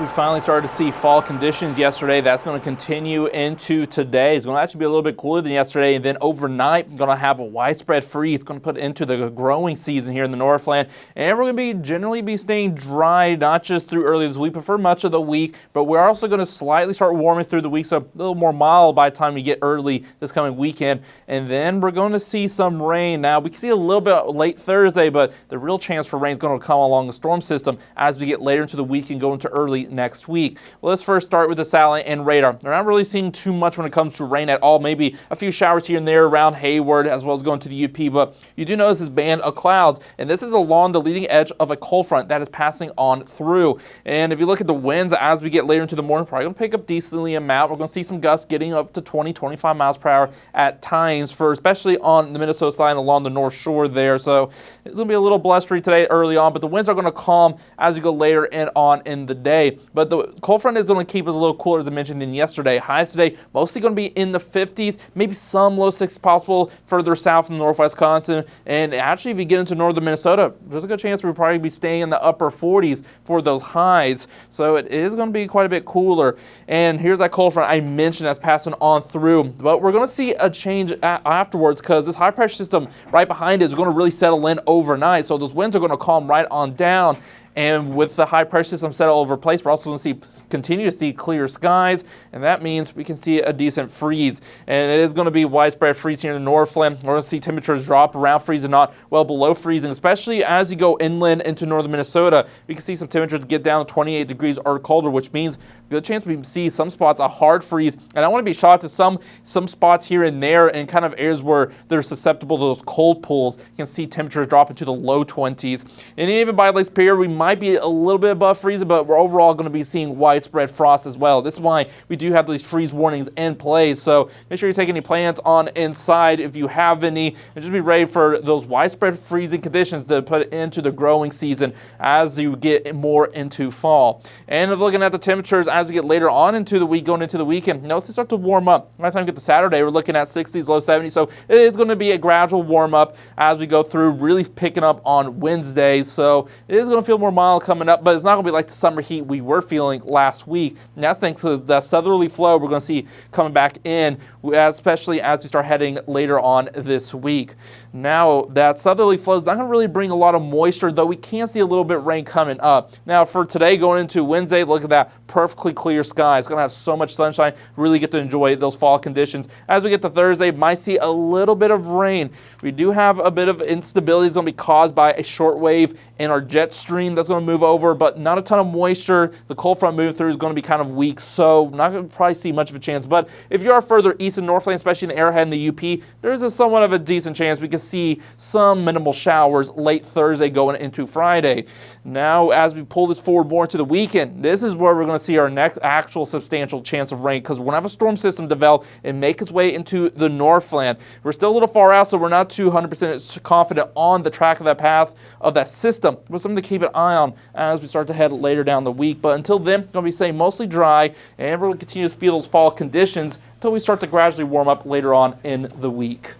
we finally started to see fall conditions yesterday. That's going to continue into today. It's going to actually be a little bit cooler than yesterday, and then overnight, we're going to have a widespread freeze. It's going to put into the growing season here in the Northland, and we're going to be generally staying dry, not just through early this week, but for much of the week. But we're also going to slightly start warming through the week, so a little more mild by the time we get early this coming weekend. And then we're going to see some rain. Now, we can see a little bit late Thursday, but the real chance for rain is going to come along the storm system as we get later into the week and go into early next week. Well, let's first start with the satellite and radar. We're not really seeing too much when it comes to rain at all. Maybe a few showers here and there around Hayward as well as going to the UP, but you do notice this band of clouds, and this is along the leading edge of a cold front that is passing on through. And if you look at the winds as we get later into the morning, probably going to pick up decently amount. We're going to see some gusts getting up to 20-25 miles per hour at times, for especially on the Minnesota side and along the North Shore there. So it's going to be a little blustery today early on, but the winds are going to calm as you go later and on in the day. But the cold front is going to keep us a little cooler, as I mentioned, than yesterday. Highs today mostly going to be in the 50s, maybe some low 60s possible further south in northwest Wisconsin. And actually, if you get into northern Minnesota, there's a good chance we'll probably be staying in the upper 40s for those highs. So it is going to be quite a bit cooler. And here's that cold front I mentioned that's passing on through. But we're going to see a change afterwards, because this high pressure system right behind it is going to really settle in overnight. So those winds are going to calm right on down. And with the high pressure system settle over place, we're also going to continue to see clear skies, and that means we can see a decent freeze. And it is going to be widespread freeze here in the Northland. We're going to see temperatures drop around freezing, not well below freezing, especially as you go inland into northern Minnesota. We can see some temperatures get down to 28 degrees or colder, which means good chance we see some spots a hard freeze. And I want to be shocked to some spots here and there and kind of areas where they're susceptible to those cold pulls. You can see temperatures drop into the low 20s. And even by Lake Superior, we might be a little bit above freezing, but we're overall going to be seeing widespread frost as well. This is why we do have these freeze warnings in place. So make sure you take any plants on inside if you have any, and just be ready for those widespread freezing conditions to put into the growing season as you get more into fall. And looking at the temperatures as we get later on into the week, going into the weekend, notice they start to warm up. By the time we get to Saturday, we're looking at 60s, low 70s. So it is going to be a gradual warm up as we go through, really picking up on Wednesday. So it is going to feel more mild coming up, but it's not going to be like the summer heat we were feeling last week. And that's thanks to the southerly flow we're going to see coming back in, especially as we start heading later on this week. Now, that southerly flow is not going to really bring a lot of moisture, though we can see a little bit of rain coming up. Now, for today, going into Wednesday, look at that perfectly clear sky. It's going to have so much sunshine, really get to enjoy those fall conditions. As we get to Thursday, might see a little bit of rain. We do have a bit of instability. It's going to be caused by a short wave in our jet stream that's going to move over, but not a ton of moisture. The cold front moving through is going to be kind of weak, so not going to probably see much of a chance. But if you are further east in Northland, especially in the Arrowhead and the UP, there's a somewhat of a decent chance we could see some minimal showers late Thursday going into Friday. Now, as we pull this forward more to the weekend, this is where we're going to see our next actual substantial chance of rain, because we're going to have a storm system develop and make its way into the Northland. We're still a little far out, so we're not too 100% confident on the track of that path of that system, but something to keep an eye on as we start to head later down the week. But until then, going to be staying mostly dry, and we're going to continue to feel those fall conditions until we start to gradually warm up later on in the week.